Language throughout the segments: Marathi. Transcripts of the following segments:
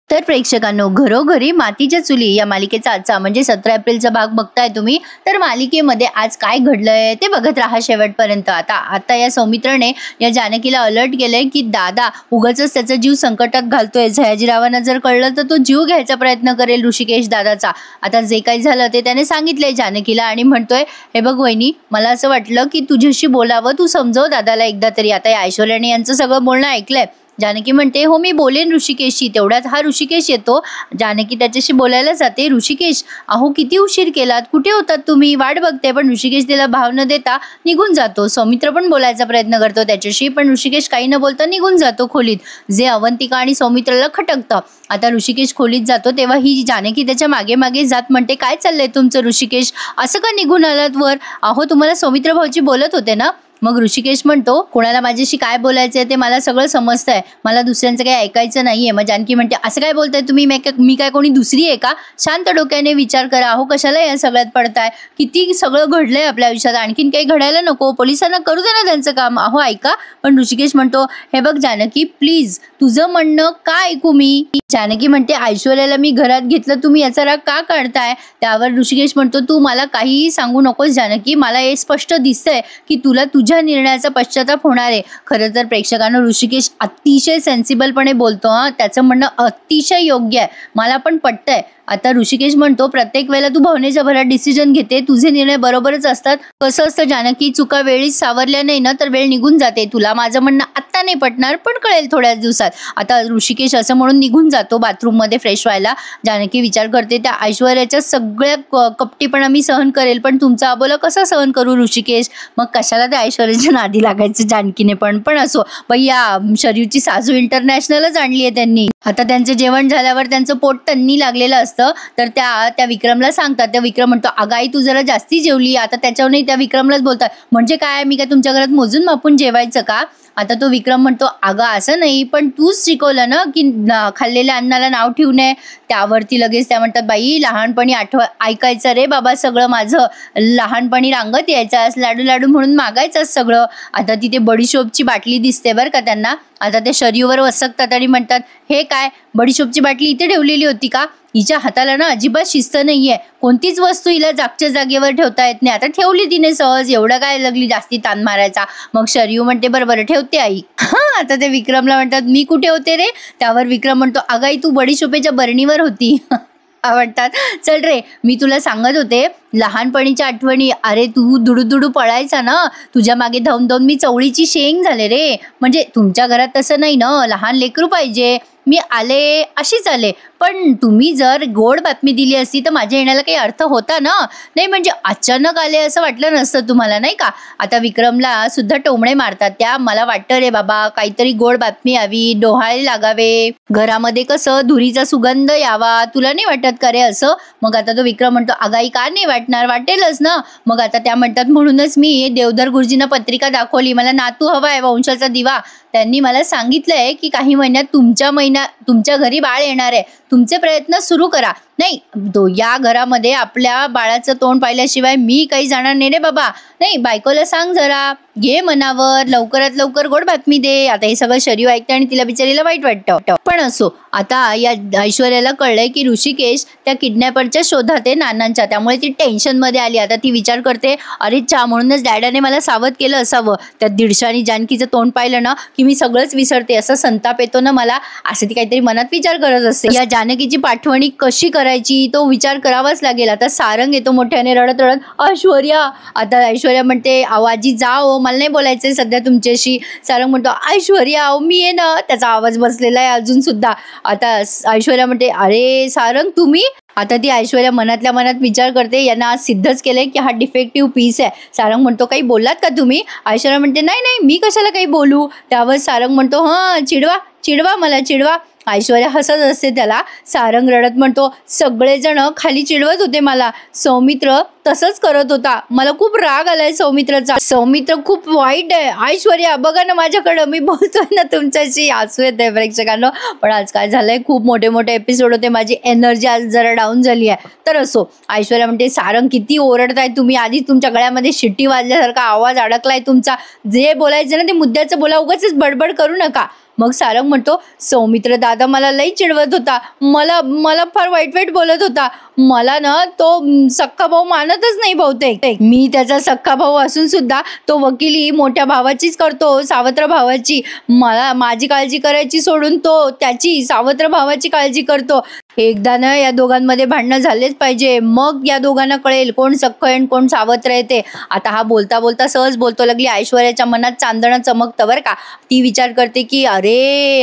तर प्रेक्षकांनो, घरोघरी मातीच्या चुली या मालिकेचा आजचा म्हणजे 17 एप्रिलचा भाग बघताय तुम्ही। तर मालिकेमध्ये आज काय घडलंय ते बघत राहा शेवटपर्यंत। आता या सौमित्रने या जानकीला अलर्ट केलंय की दादा उगाचच त्याचा जीव संकटात घालतोय। सयाजीरावांना जर कळलं तर तो जीव घ्यायचा प्रयत्न करेल ऋषिकेश दादाचा। आता जे काही झालं ते त्याने सांगितलंय जानकीला आणि म्हणतोय, हे बघ वहिनी, मला असं वाटलं की तुझ्याशी बोलावं, तू समजव दादाला एकदा तरी। आता या ऐश्वर्याने यांचं सगळं बोलणं ऐकलंय। जानकी म्हणते, हो मी बोलेन ऋषिकेशशी। तेवढ्यात हा ऋषिकेश येतो। जानकी त्याच्याशी बोलायला जाते। ऋषिकेश, अहो किती उशीर केलात, कुठे होतात तुम्ही, वाट बघते। पण ऋषिकेश तिला भाव न देता निघून जातो। सौमित्र पण बोलायचा प्रयत्न करतो त्याच्याशी, पण ऋषिकेश काही न बोलता निघून जातो खोलीत, जे अवंतिका आणि सौमित्राला खटकतं। आता ऋषिकेश खोलीत जातो तेव्हा ही जानकी त्याच्या मागे मागे जात म्हणते, काय चाललंय तुमचं ऋषिकेश, असं का निघून आलात वर? अहो तुम्हाला सौमित्र भाऊजी बोलत होते ना। मग ऋषिकेश म्हणतो, कोणाला माझ्याशी काय बोलायचंय ते मला सगळं समजतंय, मला दुसऱ्यांचं काही ऐकायचं नाहीये। मग जानकी म्हणते, असं काय बोलताय तुम्ही, मी काय कोणी दुसरी आहे का? शांत डोक्याने विचार करा। अहो कशाला या सगळ्यात पडताय, किती सगळं घडलंय आपल्या आयुष्यात, आणखीन काही घडायला नको, पोलिसांना करू दे ना त्यांचं काम। अहो ऐका। पण ऋषिकेश म्हणतो, हे बघ जानकी प्लीज, तुझं म्हणणं का ऐकू मी? जानकी म्हणते, ऐश्वर्याला मी घरात घेतलं, तुम्ही याचा राग का काढताय? त्यावर ऋषिकेश म्हणतो, तू मला काहीही सांगू नकोस जानकी, मला हे स्पष्ट दिसतंय की तुला तुझ्या निर्णयाचा पश्चाताप होणार आहे। खरं तर प्रेक्षकांना ऋषिकेश अतिशय सेन्सिबलपणे बोलतो, त्याचं म्हणणं अतिशय योग्य आहे, मला पण पटतंय। आता ऋषिकेश म्हणतो, प्रत्येक वेळेला तू भावनेच्या भरात डिसिजन घेते, तुझे निर्णय बरोबरच असतात। कसं असतं जानकी, चुका वेळीच सावरल्या नाही ना तर वेळ निघून जाते। तुला माझं म्हणणं आत्ता नाही पटणार, पण कळेल थोड्याच दिवसात। आता ऋषिकेश असं म्हणून निघून जातो बाथरूम मध्ये फ्रेश व्हायला। जानकी विचार करते, त्या ऐश्वर्याच्या सगळ्या कपटीपणा मी सहन करेल, पण तुमचा अबोला कसा सहन करू ऋषिकेश? मग कशाला त्या ऐश्वर्याच्या नादी लागायचं जानकीने पण असो भैया, शरीरची साजू इंटरनॅशनलच आणली आहे त्यांनी। आता त्यांचं जेवण झाल्यावर त्यांचं पोट टन्नी लागलेलं असतं, तर त्या विक्रमला सांगतात। त्या विक्रम म्हणतो, अगं आई तू जरा जास्ती जेवली। आता त्याच्यावरही त्या विक्रमलाच बोलतात, म्हणजे काय, मी काय तुमच्या घरात मोजून मापून जेवायचं का? आता तो विक्रम म्हणतो, अगं असं नाही, पण तूच शिकवलं ना की खाल्लेल्या अन्नाला नाव ठेवू नये। त्यावरती लगेच त्या म्हणतात, बाई लहानपणी ऐकायचं रे बाबा सगळं माझं, लहानपणी रांगत यायचं, लाडू लाडू म्हणून मागायचंच सगळं। आता तिथे बडीशोपची बाटली दिसते बरं का त्यांना। आता ते शरीवर वसकतात आणि म्हणतात, हे काय, बडीशोपची बाटली इथे ठेवलेली होती का? हिच्या हाताला ना अजिबात शिस्त नाहीये, कोणतीच वस्तू हिला जागच्या जागेवर ठेवता येत नाही। आता ठेवली तिने सहज, एवढं काय लागली जास्ती ताण मारायचा? मग शरयू म्हणते, बरं ठेवते आई। आता ते विक्रमला म्हणतात, मी कुठे होते रे? त्यावर विक्रम म्हणतो, अगं आई तू बडीशोपेच्या बरणीवर होती। म्हणतात, चल रे, मी तुला सांगत होते लहानपणीच्या आठवणी। अरे तू दुडू पळायचा ना, तुझ्या मागे धावून धावून मी चवळीची शेंग झाले रे। म्हणजे तुमच्या घरात तसं नाही ना, लहान लेकरू पाहिजे, मी आले अशीच आले। पण तुम्ही जर गोड बातमी दिली असती तर माझ्या येण्याला काही अर्थ होता ना, नाही म्हणजे अचानक आले असं वाटलं नसतं तुम्हाला, नाही का? आता विक्रमला सुद्धा टोमणे मारतात त्या, मला वाटतं रे बाबा काहीतरी गोड बातमी यावी, डोहाळे लागावे, घरामध्ये कसं धुरीचा सुगंध यावा, तुला नाही वाटत का रे असं? मग आता तो विक्रम म्हणतो, अगाई का नाही वाटणार, वाटेलच ना। मग आता त्या म्हणतात, म्हणूनच मी देवधर गुरुजींना पत्रिका दाखवली, मला नातू हवाय, वंशाचा दिवा। त्यांनी मला सांगितलंय की काही महिन्यात तुमच्या घरी बाळ येणार आहे, तुमचे प्रयत्न सुरू करा। नाही तो या घरामध्ये आपल्या बाळाचं तोंड पाहिल्याशिवाय मी काही जाणार नाही रे बाबा। नाही बायकोला सांग जरा, घे मनावर, लवकरात लवकर गोड बातमी दे। आता हे सगळं शरीर ऐकतं आणि तिला बिचारीला वाईट वाटतं। पण असो, आता या ऐश्वर्याला कळलंय की ऋषिकेश त्या किडनॅपरच्या शोधात आहे नानांच्या, त्यामुळे ती टेन्शन मध्ये आली। आता ती विचार करते, अरे म्हणूनच डॅडाने मला सावध केलं असावं। त्या दीडशा आणि जानकीचं तोंड पाहिलं ना की मी सगळंच विसरते, असं संताप येतो ना मला, असं ती काहीतरी मनात विचार करत असते। या जानकीची पाठवणी कशी करायची तो विचार करावाच लागेल। आता सारंग येतो मोठ्याने रडत रडत, ऐश्वर्या। आता ऐश्वर्या म्हणते, आवाजी जाओ, मला नाही बोलायचंय सध्या तुमच्याशी। सारंग म्हणतो, ऐश्वर्या मी आहे ना, त्याचा आवाज बसलेला आहे अजून सुद्धा। आता ऐश्वर्या म्हणते, अरे सारंग तुम्ही? आता ती ऐश्वर्या मनातल्या मनात विचार करते, यांना आज सिद्धच केलंय की हा डिफेक्टिव्ह पीस आहे। सारंग म्हणतो, काही बोललात का तुम्ही? ऐश्वर्या म्हणते, नाही मी कशाला काही बोलू। त्यावर सारंग म्हणतो, चिडवा मला, चिडवा। ऐश्वर्या हसत असते त्याला। सारंग रडत म्हणतो, सगळेजण खाली चिडवत होते मला, सौमित्र तसंच करत होता. मला खूप राग आलाय सौमित्रचा. सौमित्र खूप वाईट आहे. ऐश्वर्या बघा ना माझ्याकडं, मी बोलतोय ना तुमच्याशी. हसू येतंय प्रेक्षकांनो. पण आज काय झालंय, खूप मोठे मोठे एपिसोड होते, माझी एनर्जी आज जरा डाऊन झाली आहे. तर असो, ऐश्वर्या म्हणते सारंग किती ओरडताय तुम्ही, आधी तुमच्या गळ्यामध्ये शिट्टी वाजल्यासारखा आवाज अडकलाय तुमचा. जे बोलायचं ना ते मुद्द्याचं बोला, उगाचच बडबड करू नका. मग सारंग म्हणतो सौमित्र दादा मला लई चिडवत होता, मला मला फार वाईट वाईट बोलत होता. मला ना तो सख्खा भाऊ मानतच नाही बहुतेक. मी त्याचा सख्खा भाऊ असून सुद्धा तो वकिली मोठ्या भावाचीच करतो, सावत्र भावाची. मला माझी काळजी करायची सोडून तो त्याची सावत्र भावाची काळजी करतो. एकदा ना या दोघांमध्ये भांडणं झालेच पाहिजे, मग या दोघांना कळेल कोण सख्ख आहे कोण सावत्र आहे ते. आता हा बोलता बोलता सहज बोलतो लागली. ऐश्वर्याच्या मनात चांदणं चमकतं बरं का. ती विचार करते की अरे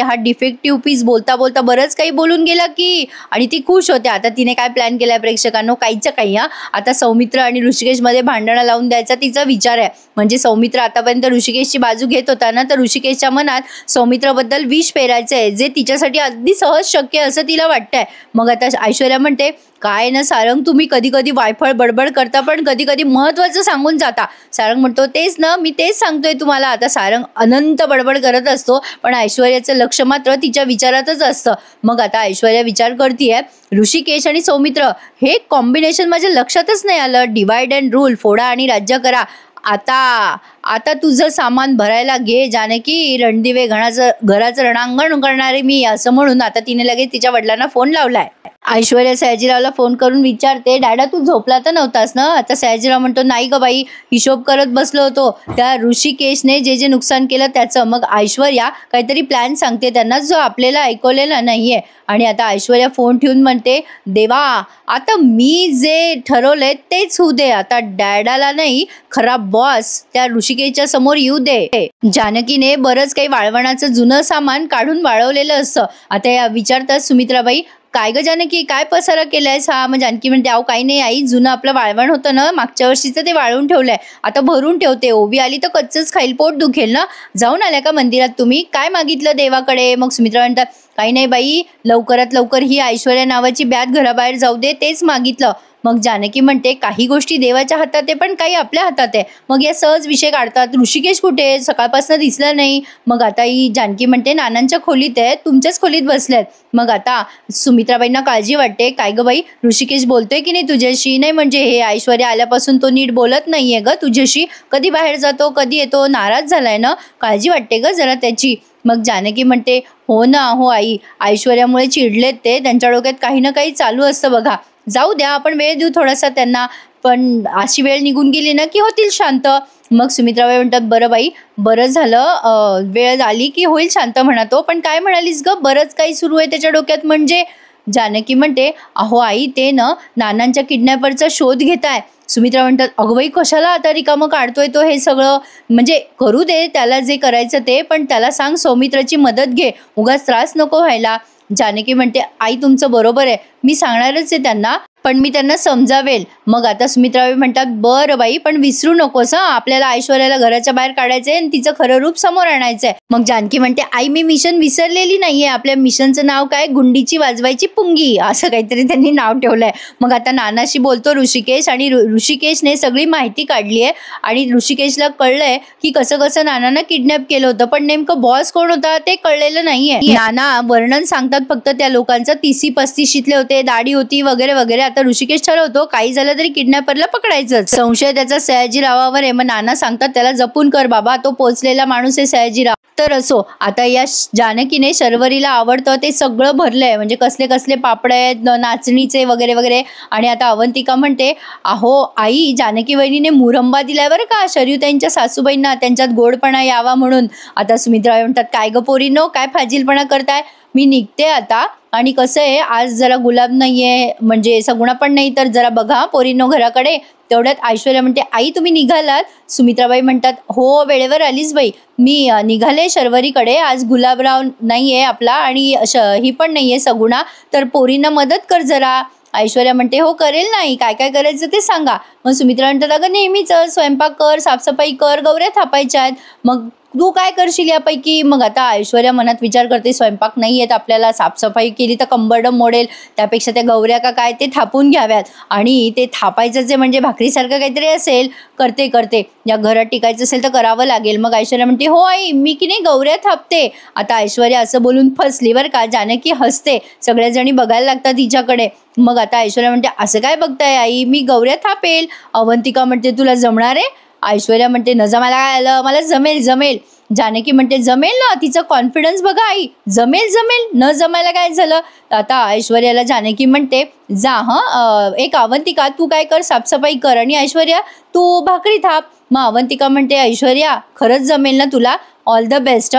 हा डिफेक्टिव्ह पीस बोलता बोलता बरंच काही बोलून गेला की, आणि ती खुश होते. आता तिने काय प्लॅन केलाय प्रेक्षकांनो, काहीच काही. आता सौमित्र आणि ऋषिकेशमध्ये भांडणं लावून द्यायचा तिचा विचार आहे. म्हणजे सौमित्र आतापर्यंत ऋषिकेशची बाजू घेत होता ना, तर ऋषिकेशच्या मनात सौमित्राबद्दल विष पेरायचं आहे, जे तिच्यासाठी अगदी सहज शक्य असं तिला वाटतंय. मग आता ऐश्वर्या म्हणते काय ना सारंग, तुम्ही कधी कधी वायफळ बडबड करता पण कधी कधी महत्वाचं सांगून जाता. सारंग म्हणतो तेच ना, मी तेच सांगतोय तुम्हाला. आता सारंग अनंत बडबड करत असतो, पण ऐश्वर्याचं लक्ष मात्र तिच्या विचारातच असतं. मग आता ऐश्वर्या विचार करतीये ऋषिकेश आणि सौमित्र हे कॉम्बिनेशन माझ्या लक्षातच नाही आलं. डिवाइड अँड रूल, फोडा आणि राज्य करा. आता तुझं सामान भरायला घे जानकी, रणदिवे घराचं रणांगण करणारे मी, असं म्हणून आता तिने लगेच तिच्या वडिलांना फोन लावलाय. ऐश्वर्या सयाजीरावला फोन करून विचारते डॅडा तू झोपला तर नव्हतास ना. आता सयाजीराव म्हणतो नाही ग बाई, हिशोब करत बसलो होतो त्या ऋषिकेशने जे नुकसान केलं त्याचं. मग ऐश्वर्या काहीतरी प्लॅन सांगते त्यांना, जो आपल्याला ऐकवलेला नाहीये. आणि आता ऐश्वर्या फोन ठेवून म्हणते देवा आता मी जे ठरवलंय तेच होऊ दे. आता डॅडाला नाही, खरा बॉस त्या ऋषिकेशच्या समोर येऊ दे. जानकीने बरंच काही वाळवणाचं जुनं सामान काढून वाळवलेलं असतं. आता या विचारतात सुमित्राबाई काय ग जानकी काय पसारा केलायस हा. मग जानकी म्हणते अहो काही नाही आई, जुनं आपलं वाळवण होतं ना मागच्या वर्षीचं, ते वाळवून ठेवलंय, आता भरून ठेवते. ओवी आली तर कच्चच खाईल, पोट दुखेल ना. जाऊन आल्या का मंदिरात तुम्ही, काय मागितलं देवाकडे. मग सुमित्रा म्हणतात काही नाही बाई, लवकरात लवकर ही ऐश्वर्या नावाची ब्यात घराबाहेर जाऊ दे, तेच मागितलं. मग जानकी म्हणते काही गोष्टी देवाच्या हातात आहे पण काही आपल्या हातात आहे. मग या सहज विषय काढतात, ऋषिकेश कुठे, सकाळपासून दिसला नाही. मग आता ही जानकी म्हणते नानांच्या खोलीत आहे, तुमच्याच खोलीत बसल्यात. मग आता सुमित्राबाईंना काळजी वाटते, काय ग बाई ऋषिकेश बोलतोय की नाही तुझ्याशी. नाही म्हणजे हे ऐश्वर्या आल्यापासून तो नीट बोलत नाहीये ग तुझ्याशी, कधी बाहेर जातो कधी येतो, नाराज झालाय ना, काळजी वाटते ग जरा त्याची. मग जानकी म्हणते हो ना हो आई, ऐश्वर्यामुळे चिडलेत ते, त्यांच्या डोक्यात काही ना काही चालू असतं बघा. जाऊ द्या, आपण वेळ देऊ थोडासा त्यांना, पण अशी वेळ निघून गेली ना की होतील शांत. मग सुमित्राबाई म्हणतात बरं बाई, बरं झालं, वेळ आली की होईल शांत म्हणा तो. पण काय म्हणालीस ग, बरंच काही सुरू आहे त्याच्या डोक्यात म्हणजे. जानकी म्हणते अहो आई ते ना नानांच्या किडनॅपरचा शोध घेताय. सुमित्रा म्हणतात अगं बाई कशाला आता रिकामं काढतोय तो हे सगळं, म्हणजे करू दे त्याला जे करायचं ते, पण त्याला सांग सौमित्राची मदत घे, उगाच त्रास नको व्हायला. जानकी म्हणते आई तुमचं बरोबर आहे, मी सांगणारच आहे त्यांना, पण मी त्यांना समजावेल. मग आता सुमित्राबाई म्हणतात बरं बाई, पण विसरू नकोस आपल्याला ऐश्वर्याला घराच्या बाहेर काढायचंय आणि तिचं खरं रूप समोर आणायचंय. मग जानकी म्हणते आई मी मिशन विसरलेली नाहीये, आपल्या मिशनचं नाव काय, गुंडीची वाजवायची पुंगी, असं काहीतरी त्यांनी नाव ठेवलंय. मग आता नानाशी बोलतो ऋषिकेश, आणि ऋषिकेशने सगळी माहिती काढली आहे आणि ऋषिकेशला कळलंय की कसं कसं नानांना किडनॅप केलं होतं, पण नेमकं बॉस कोण होता ते कळलेलं नाहीये. नाना वर्णन सांगतात फक्त त्या लोकांचं, 30-35शीतले होते, दाढी होती वगैरे वगैरे. आता ऋषिकेश ठरवतो काही झालं तरी किडनॅपरला पकडायचं. संशय त्याचा सयाजीरावावर आहे. मग नाना सांगतात त्याला जपून कर बाबा, तो पोचलेला माणूस आहे सयाजीराव. तर असो, आता या जानकीने शर्वरीला आवडतं ते सगळं भरलंय, म्हणजे कसले कसले पापड आहेत नाचणीचे वगैरे वगैरे. आणि आता अवंतिका म्हणते अहो आई जानकी वहिनीने मुरंबा दिलाय बरं का शरयू त्यांच्या सासूबाईंना, त्यांच्यात गोडपणा यावा म्हणून. आता सुमित्रा म्हणतात काय ग पोरीनो, काय फाजीलपणा करताय, मी निघते आता. आणि कसं आहे आज जरा गुलाब नाहीये, म्हणजे सगुणा पण नाही, तर जरा बघा पोरीनो घराकडे. तेवढ्यात ऐश्वर्या म्हणते आई तुम्ही निघालात. सुमित्राबाई म्हणतात हो वेळेवर आलीच बाई, मी निघाले शर्वरीकडे, आज गुलाबराव नाहीये आपला आणि ही पण नाहीये सगुणा, तर पोरींना मदत कर जरा. ऐश्वर्या म्हणते हो करेल नाही, काय काय करायचं ते सांगा. मग सुमित्रा म्हणतात अगं नेहमीच स्वयंपाक कर, साफसफाई कर, गौऱ्या थापायच्या आहेत. मग तू काय करशील यापैकी? मग आता ऐश्वर्या मनात विचार करते, स्वयंपाक नाही येत आपल्याला, साफसफाई केली तर कंबरडं मोडेल, त्यापेक्षा त्या गौऱ्या का काय ते थापून घ्याव्यात आणि ते थापायचं जे म्हणजे भाकरीसारखं काहीतरी असेल, करते करते, या घरात टिकायचं असेल तर करावं लागेल. मग ऐश्वर्या म्हणते, हो आई मी की नाही गौऱ्या थापते. आता ऐश्वर्या असं बोलून फसली बरं का. जानकी हसते, सगळ्याजणी बघायला लागतात तिच्याकडे. मग आता ऐश्वर्या म्हणते, असं काय बघताय आई, मी गौऱ्या थापेल. अवंतिका म्हणते, तुला जमणार आहे? ऐश्वर्या म्हणते, न जमायला काय आलं, मला जमेल जमेल. जानकी म्हणते, जमेल ना, तिचा कॉन्फिडन्स बघा आई, जमेल जमेल, न जमायला काय झालं. आता ऐश्वर्याला जानकी म्हणते, जा एक अवंतिका तू काय कर, साफसफाई कर आणि ऐश्वर्या तू भाकरी थाप. मग अवंतिका म्हणते, ऐश्वर्या खरंच जमेल ना तुला, ऑल द बेस्ट.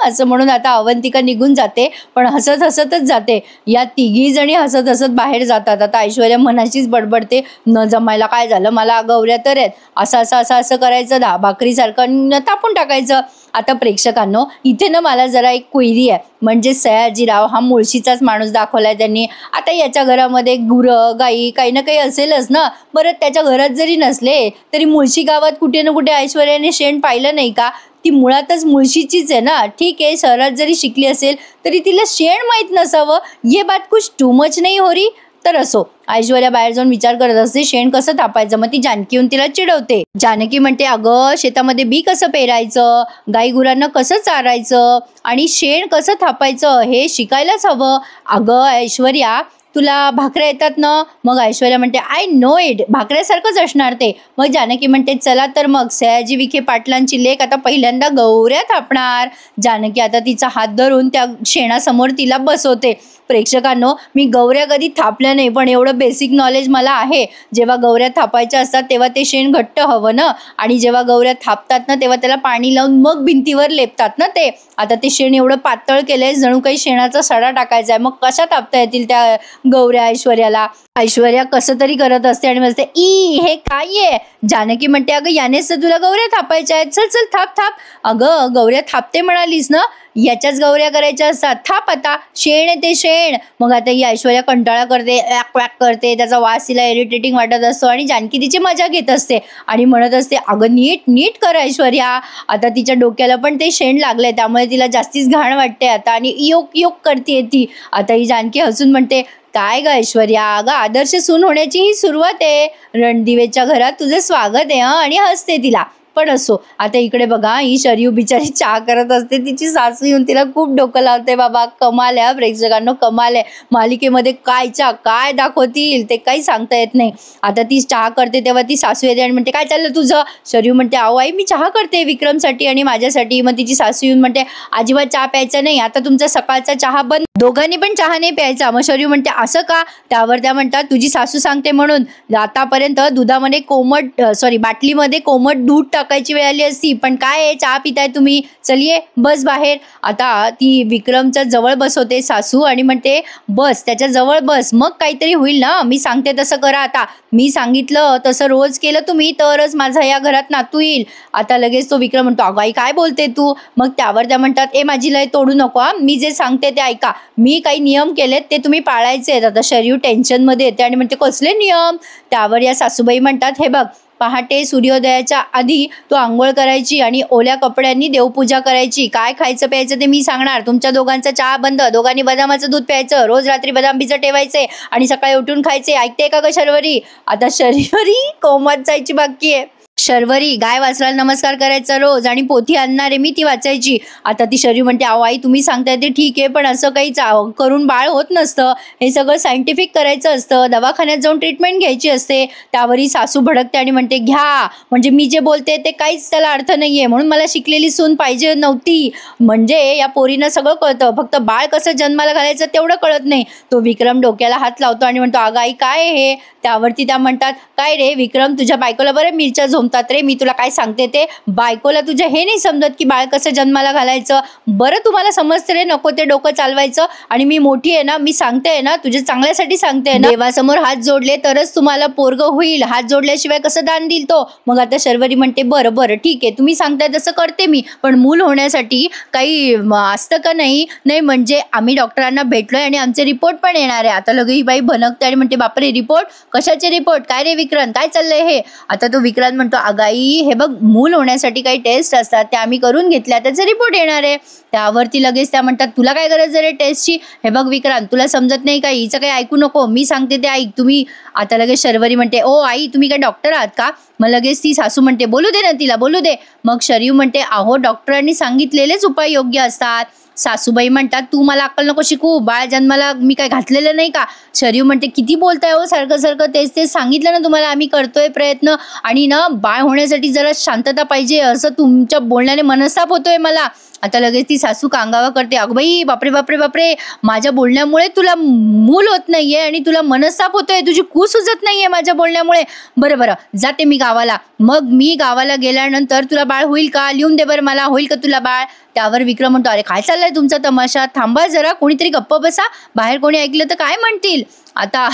असं म्हणून आता अवंतिका निघून जाते, पण हसत हसतच जाते. या तिघी जणी हसत हसत बाहेर जातात. आता ऐश्वर्या मनाशीच बडबडते, न जमायला काय झालं, मला गौऱ्या तर आहेत, असं असं असं असं करायचं, भाकरीसारखं तापून टाकायचं. आता प्रेक्षकांनो, इथे ना मला जरा एक क्वेरी आहे, म्हणजे सयाजीराव हा मुळशीचाच माणूस दाखवलाय त्यांनी. आता याच्या घरामध्ये गुरं गाई काही ना काही असेलच ना. बरं, त्याच्या घरात जरी नसले तरी मुळशी गावात कुठे ना कुठे ऐश्वर्याने शेण पाहिलं नाही का? ती मुळातच मुळशीचीच आहे ना. ठीक आहे, शहरात जरी शिकली असेल तरी तिला शेण माहीत नसावं, ये बात कुछ टू मच नाही हो रही. तर असो, ऐश्वर्या बाहेर जाऊन विचार करत असते, शेण कसं थापायचं. मग ती जानकी येऊन तिला चिडवते. जानकी म्हणते, अगं शेतामध्ये बी कसं पेरायचं, गाई गुरांना कसं चारायचं आणि शेण कसं थापायचं हे शिकायलाच हवं. अगं ऐश्वर्या, तुला भाकऱ्या येतात ना? मग ऐश्वर्या म्हणते, आय नो इट, भाकऱ्यासारखंच असणार ते. मग जानकी म्हणते, चला तर मग सयाजी विखे पाटलांची लेक आता पहिल्यांदा गौऱ्या थापणार. जानकी आता तिचा हात धरून त्या शेणासमोर तिला बसवते. प्रेक्षकांनो, मी गौऱ्या कधी थापल्या नाही, पण एवढं बेसिक नॉलेज मला आहे. जेव्हा गौऱ्या थापायच्या असतात तेव्हा ते शेण घट्ट हवं ना, आणि जेव्हा गौऱ्या थापतात ना तेव्हा त्याला पाणी लावून मग भिंतीवर लेपतात ना ते. आता ते शेण एवढं पातळ केलंय, जणू काही शेणाचा सडा टाकायचा आहे. मग कशा थापता येतील त्या गौऱ्या ऐश्वर्याला? ऐश्वर्या कसं तरी करत असते आणि म्हणते, ई हे काय आहे? जानकी म्हणते, अगं यानेच तर तुला गौऱ्या थापायच्या आहेत, चल चल थाप थाप. अगं गौऱ्या थापते म्हणालीस ना, याच्याच गौऱ्या करायच्या असतात, थाप आता, शेण आहे ते शेण. मग आता ही ऐश्वर्या कंटाळा करते, ॲक वॅक करते, त्याचा वास तिला इरिटेटिंग वाटत असतो आणि जानकी तिची मजा घेत असते आणि म्हणत असते, अगं नीट नीट कर ऐश्वर्या. आता तिच्या डोक्याला पण ते शेण लागलंय, त्यामुळे तिला जास्तीच घाण वाटते आता आणि योक योक करते ती. आता ही जानकी हसून म्हणते, काय ग ऐश्वर्या, अगं आदर्श सून होण्याची ही सुरुवात आहे, रणदिवेच्या घरात तुझं स्वागत आहे. आणि हसते तिला. पण असो, आता इकडे बघा, ही शरयू बिचारी चहा करत असते, तिची सासू येऊन तिला खूप डोकं लावते. बाबा कमाल आहे प्रेक्षकांनो, कमाल आहे. मालिकेमध्ये काय चहा काय दाखवतील ते काही सांगता येत नाही. आता ती चहा करते तेव्हा ती सासू येते आणि म्हणते, काय चाललं तुझं? शरयू म्हणते, अहो आई मी चहा करते विक्रमसाठी आणि माझ्यासाठी. मग तिची सासू येऊन म्हणते, अजिबात चहा प्यायचा नाही, आता तुमचा सकाळचा चहा बंद, दोघांनी पण चहा नाही प्यायचा. मग शरयू म्हणते, असं का? त्यावर त्या म्हणतात, तुझी सासू सांगते म्हणून. आतापर्यंत दुधामध्ये बाटलीमध्ये कोमट दूध टाकायची वेळ आली असती, पण काय आहे, चहा पिताय तुम्ही, चलिये बस बाहेर. आता ती विक्रमच्या जवळ बसवते सासू आणि म्हणते, बस त्याच्या जवळ बस, मग काहीतरी होईल ना, मी सांगते तसं करा. आता मी सांगितलं तसं रोज केलं तुम्ही तरच माझा या घरात नातू येईल. आता लगेच तो विक्रम म्हणतो, अगं आई काय बोलते तू? मग त्यावर त्या म्हणतात, ए माझी लय तोडू नको, मी जे सांगते ते ऐका, मी काही नियम केलेत ते तुम्ही पाळायचे आहेत. आता शरयू टेन्शनमध्ये येते आणि म्हणते, कसले नियम? त्यावर या सासूबाई म्हणतात, हे बघ, पहाटे सूर्योदयाच्या आधी तू आंघोळ करायची आणि ओल्या कपड्यांनी देवपूजा करायची. काय खायचं प्यायचं ते मी सांगणार. तुमच्या दोघांचा चहा बंद, दोघांनी बदामाचं दूध प्यायचं, रोज रात्री बदाम भिजत ठेवायचे आणि सकाळी उठून खायचे. ऐकते का ग शर्वरी? आता शर्वरी कोमात जायची बाकी आहे. शर्वरी, गाय वासराला नमस्कार करायचा रोज आणि पोथी आणणार आहे मी, ती वाचायची. आता ती शर्यू म्हणते, अहो आई तुम्ही सांगताय ते ठीक आहे, पण असं काही करून बाळ होत नसतं, हे सगळं सायंटिफिक करायचं असतं, दवाखान्यात जाऊन ट्रीटमेंट घ्यायची असते. त्यावरही सासू भडकते आणि म्हणते, घ्या, म्हणजे मी जे बोलते ते काहीच त्याला अर्थ नाहीये, म्हणून मला शिकलेली सून पाहिजे नव्हती. म्हणजे या पोरीनं सगळं कळतं, फक्त बाळ कसं जन्माला घालायचं तेवढं कळत नाही. तो विक्रम डोक्याला हात लावतो आणि म्हणतो, अगं आई काय हे? त्यावरती त्या म्हणतात, काय रे विक्रम, तुझ्या बायकोला बरं मिरच्या झोमतात रे, मी तुला काय सांगते ते, बायकोला तुझ्या हे नाही समजत की बाळ कसं जन्माला घालायचं. बरं तुम्हाला समजते रे, नको ते डोकं चालवायचं. आणि मी मोठी आहे ना, मी सांगते ना, तुझ्या चांगल्यासाठी सांगते ना, देवासमोर हात जोडले तरच तुम्हाला पोरगं होईल, हात जोडल्याशिवाय कसं दान देईल तो? मग आता शर्वरी म्हणते, बरं बरं ठीक आहे, तुम्ही सांगताय तसं करते मी, पण मूल होण्यासाठी काही असतं का? नाही नाही, म्हणजे आम्ही डॉक्टरांना भेटलोय आणि आमचे रिपोर्ट पण येणार आहे. आता लगे ही बाई भनकते आणि म्हणते, बापरे रिपोर्ट? कशाचे रिपोर्ट? काय रे विक्रांत, काय चाललंय हे? आता तो विक्रांत म्हणतो, अगाई हे बघ, मूल होण्यासाठी काही टेस्ट असतात त्या आम्ही करून घेतल्या, त्याचा रिपोर्ट येणार आहे. त्यावरती लगेच त्या म्हणतात तुला काय गरज आहे टेस्टची? हे बघ विक्रांत, तुला समजत नाही का? हिचं काही ऐकू नको, मी सांगते ते ऐक. तुम्ही आता लगेच शर्वरी म्हणते ओ आई तुम्ही काय डॉक्टर आहात का? मग लगेच ती सासू म्हणते बोलू दे ना तिला, बोलू दे. मग शरयू म्हणते अहो डॉक्टरांनी सांगितलेलेच उपाय योग्य असतात. सासूबाई म्हणतात तू मला अक्कल नको शिकू, बाळ जन्माला मी काय घातलेलं नाही का? शरयू म्हणते किती बोलताय हो, सारखं सारखं तेच तेच सांगितलं ना तुम्हाला, आम्ही करतोय प्रयत्न, आणि ना बाळ होण्यासाठी जरा शांतता पाहिजे, असं तुमच्या बोलण्याने मनस्ताप होतोय मला. आता लगेच ती सासू कांगावा करते, अगं बाई बापरे बापरे बापरे, माझ्या बोलण्यामुळे तुला मूल होत नाहीये आणि तुला मनस्ताप होतोय, तुझी कू सुजत नाहीये माझ्या बोलण्यामुळे. बरं बरं जाते मी गावाला. मग मी गावाला गेल्यानंतर तुला बाळ होईल का? लिहून दे बरं मला, होईल का तुला बाळ? त्यावर विक्रम म्हणतो अरे काय चाललंय तुमचा तमाशा, थांबा जरा, कोणीतरी गप्प बसा, बाहेर कोणी ऐकलं तर काय म्हणतील. आता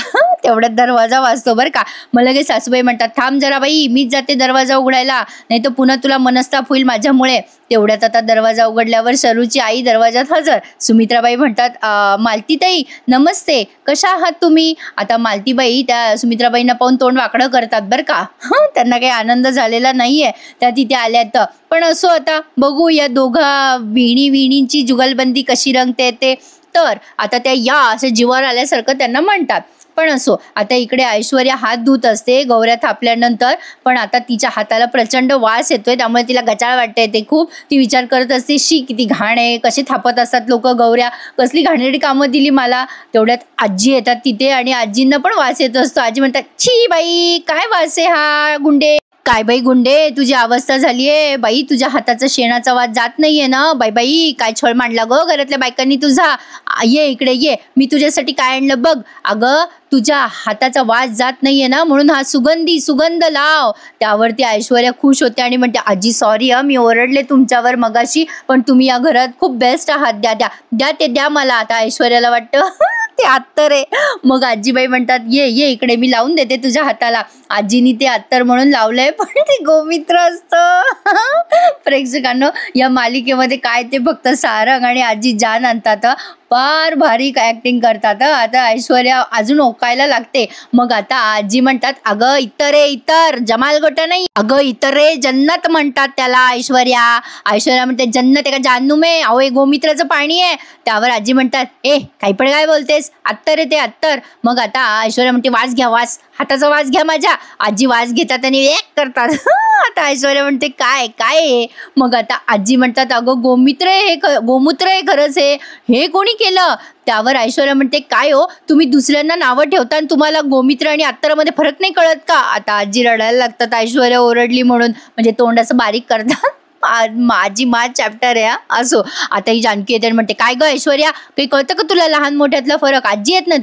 तेवढ्यात दरवाजा वाजतो बरं का. मग लगेच सासूबाई म्हणतात थांब जरा बाई, मीच जाते दरवाजा उघडायला, नाही तर पुन्हा तुला मनस्ताप होईल माझ्यामुळे. तेवढ्यात आता दरवाजा उघडल्यावर सरूची आई दरवाजात हजर. सुमित्राबाई म्हणतात मालतीताई नमस्ते, कशा आहात तुम्ही? आता मालतीबाई त्या सुमित्राबाईंना पाहून तोंड वाकडं करतात बरं का. त्यांना काही आनंद झालेला नाहीये त्या तिथे आल्यात. पण असो आता बघू या दोघा विणींची जुगलबंदी कशी रंगते ते. तर आता त्या या असं जीवावर आल्यासारखं त्यांना म्हणतात. पण असो आता इकडे ऐश्वर्या हात धुत असते गौऱ्या थापल्यानंतर, पण आता तिच्या हाताला प्रचंड वास येतोय, त्यामुळे तिला गचाळ वाटते ते खूप. ती विचार करत असते शी किती घाण आहे, कसे थापत असतात लोक गौऱ्या, कसली घाणेरडी कामं दिली मला. तेवढ्यात आजी येतात तिथे आणि आजींना पण वास येत असतो. आजी म्हणतात छी बाई काय वास आहे हा गुंडे, काय बाई गुंडे तुझी अवस्था झालीये बाई, तुझ्या हाताचा शेणाचा वास जात नाहीये ना बाई, बाई काय छळ मांडला ग घरातल्या बायकांनी तुझा. ये इकडे ये, मी तुझ्यासाठी काय आणलं बघ. अगं तुझ्या हाताचा वास जात नाहीये ना, म्हणून हा सुगंध लाव. त्यावरती ऐश्वर्या खुश होते आणि म्हणते आजी सॉरी मी ओरडले तुमच्यावर मगाशी, पण तुम्ही या घरात खूप बेस्ट आहात, द्या द्या द्या ते द्या मला. आता ऐश्वर्याला वाटतं ते अत्तर आहे. मग आजीबाई म्हणतात ये ये इकडे, मी लावून देते तुझ्या हाताला. आजीनी ते अत्तर म्हणून लावलंय, पण ते गोमित्र असतं. प्रेक्षकांनो या मालिकेमध्ये काय ते फक्त सारंग आणि आजी जान आणतात, फार भारी ऍक्टिंग करतात. आता ऐश्वर्या अजून ओकायला लागते. मग आता आजी म्हणतात अगं इतर रे इतर, जमाल गोटा नाही, अगं इतर रे जन्नत म्हणतात त्याला. ऐश्वर्या म्हणते जन्नत आहे का जानू में, अहो हे गोमित्राचं पाणी आहे. त्यावर आजी म्हणतात काही पण काय बोलतेस, अत्तर आहे ते अत्तर. मग आता ऐश्वर्या म्हणते वास घ्या, वास, हाताचा वास घ्या माझ्या. आजी वास घेतात आणि एक करतात. आता ऐश्वर्या म्हणते काय काय. मग आता आजी म्हणतात अगं गोमूत्र आहे खरंच हे कोणी केलं. त्यावर ऐश्वर्या म्हणते काय हो तुम्ही दुसऱ्यांना नावं ठेवता आणि तुम्हाला गोमित्र आणि अत्तरामध्ये फरक नाही कळत का? आता आजी रडायला लागतात ऐश्वर्या ओरडली म्हणून, म्हणजे तोंड असं बारीक करतात. माझी चॅप्टर आहे असो. आता ही जानकी येते म्हणते काय ग ऐश्वर्या, काही कळतं का तुला लहान मोठ्यातला फरक? आजी आहेत ना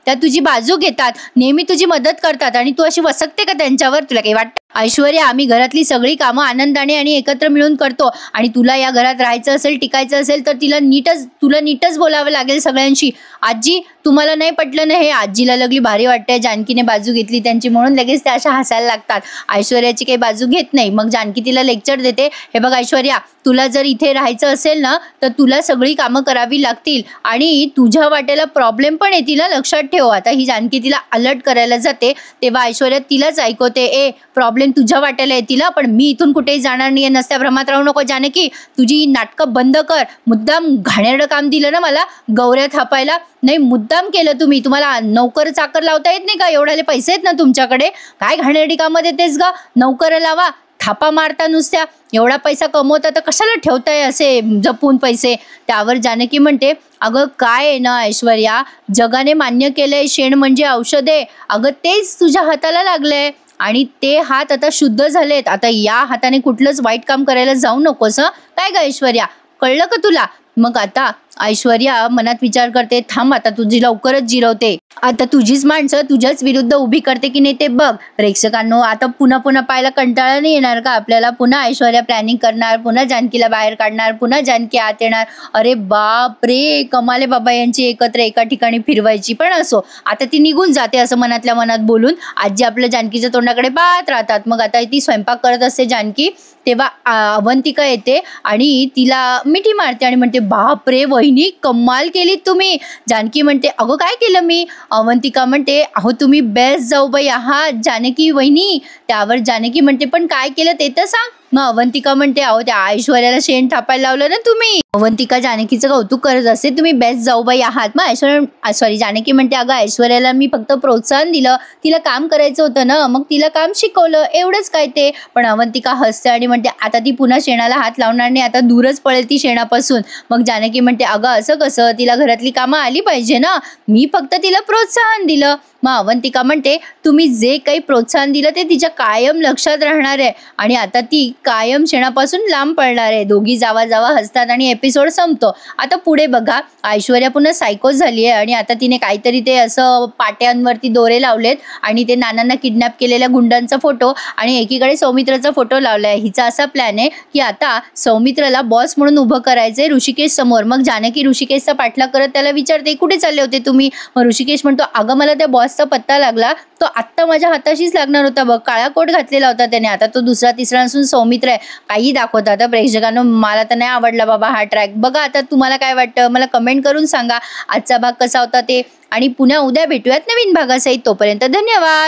त्या तुझी बाजू घेतात, नेहमी तुझी मदत करतात आणि तू अशी वसकते का त्यांच्यावर, तुला काही वाटतं? ऐश्वर्या आम्ही घरातली सगळी कामं आनंदाने आणि एकत्र मिळून करतो, आणि तुला या घरात राहायचं असेल टिकायचं असेल तर तुला नीटच बोलावं लागेल सगळ्यांशी. आजी तुम्हाला नाही पटलं ना हे? आजीला लगली भारी वाटते जानकीने बाजू घेतली त्यांची म्हणून, लगेच त्या अशा हसायला लागतात. ऐश्वर्याची काही बाजू घेत नाही. मग जानकी तिला लेक्चर देते, हे बघ ऐश्वर्या तुला जर इथे राहायचं असेल ना तर तुला सगळी कामं करावी लागतील आणि तुझ्या वाट्याला प्रॉब्लेम पण येतील लक्षात ठेव. आता ही जानकी तिला अलर्ट करायला जाते तेव्हा ऐश्वर्या तिलाच ऐकवते प्रॉब्लेम तुझ्या वाट्याला येतील पण मी इथून कुठेही जाणार नाही, नसत्या भ्रमात राहू नको जानकी, तुझी नाटकं बंद कर. मुद्दाम घाणेरडं काम दिलं ना मला गौऱ्या थापायला, नाही मुद्दाम केलं तुम्ही, तुम्हाला नोकर चाकर लावता येत नाही का? एवढ्याले पैसे आहेत ना तुमच्याकडे, काय घाणेरडी कामं देतेस ग? नोकर लावा, थापा मारता नुसत्या, एवढा पैसा कमवता तर कशाला ठेवताय असे जपून पैसे? त्यावर जानकी म्हणते अगं काय आहे ना ऐश्वर्या, जगाने मान्य केलंय शेण म्हणजे औषध आहे, अगं तेच तुझ्या हाताला लागलंय आणि ते हात आता शुद्ध झालेत, आता या हाताने कुठलंच वाईट काम करायला जाऊ नकोस. काय ग ऐश्वर्या, कळलं का तुला? मग आता ऐश्वर्या मनात विचार करते थांब आता तुझी लवकरच जिरवते, आता तुझीच माणसं तुझ्याच विरुद्ध उभी करते की नाही ते बघ. प्रेक्षकांनो आता पुन्हा पाहायला कंटाळा नाही येणार का आपल्याला? पुन्हा ऐश्वर्या प्लॅनिंग करणार, पुन्हा जानकीला बाहेर काढणार, पुन्हा जानकी आत येणार. अरे बाप रे, कमाले बाबा यांची एकत्र एका ठिकाणी फिरवायची. पण असो आता ती निघून जाते असं मनातल्या मनात बोलून. आजी आपल्या जानकीच्या तोंडाकडे पाहत राहतात. मग आता ती स्वयंपाक करत असते जानकी, तेव्हा अवंतिका येते आणि तिला मिठी मारते आणि म्हणते बाप रे वहिनी कमाल केली तुम्ही. जानकी म्हणते अगं काय केलं मी? अवंतिका म्हणते, अहो तुम्ही बेस्ट जाऊबाई आहात जानकी वहिनी. त्यावर जानकी म्हणते, पण काय केलं ते तर सांग. मग अवंतिका म्हणते, अहो त्या ऐश्वर्याला शेण थापायला लावलं ना तुम्ही. अवंतिका जानकीचं कौतुक करत असते, तुम्ही बेस्ट जाऊबाई आहात. मग जानकी म्हणते, अगं ऐश्वर्याला मी फक्त प्रोत्साहन दिलं, तिला काम करायचं होतं ना, मग तिला काम शिकवलं, एवढंच काय ते. पण अवंतिका हसते आणि म्हणते, आता ती पुन्हा शेणाला हात लावणार नाही, आता दूरच पळेल ती शेणापासून. मग जानकी म्हणते, अगं असं कसं, तिला घरातली कामं आली पाहिजे ना, मी फक्त तिला प्रोत्साहन दिलं. मग अवंतिका म्हणते, तुम्ही जे काही प्रोत्साहन दिलं ते तिच्या कायम लक्षात राहणार आहे आणि आता ती कायम शेणापासून लांब पडणार आहे. दोघी जावा जावा हसतात आणि एपिसोड संपतो. आता पुढे बघा, ऐश्वर्या पुन्हा सायको झाली आहे आणि आता तिने काहीतरी ते असं पाट्यांवरती दोरे लावलेत आणि ते नानांना किडनॅप केलेल्या गुंडांचा फोटो आणि एकीकडे सौमित्राचा फोटो लावलाय. हिचा असा प्लॅन आहे की आता सौमित्राला बॉस म्हणून उभं करायचंय ऋषिकेश समोर. मग जानकी ऋषिकेशचा पाठलाग करत त्याला विचारते, कुठे चालले होते तुम्ही. मग ऋषिकेश म्हणतो, अगं मला त्या बॉसचा पत्ता लागला, तो आत्ता माझ्या हाताशीच लागणार होता बघ, काळा कोट घातलेला होता त्याने. आता तो दुसरा तिसरा असून सौमित्र आहे. काही दाखवतात. आता प्रेक्षकांना मला तर नाही आवडला बाबा हा ट्रॅक. बघा आता तुम्हाला काय वाटतं, मला कमेंट करून सांगा आजचा भाग कसा होता ते. आणि पुन्हा उद्या भेटूयात नवीन भागासहित. तोपर्यंत धन्यवाद.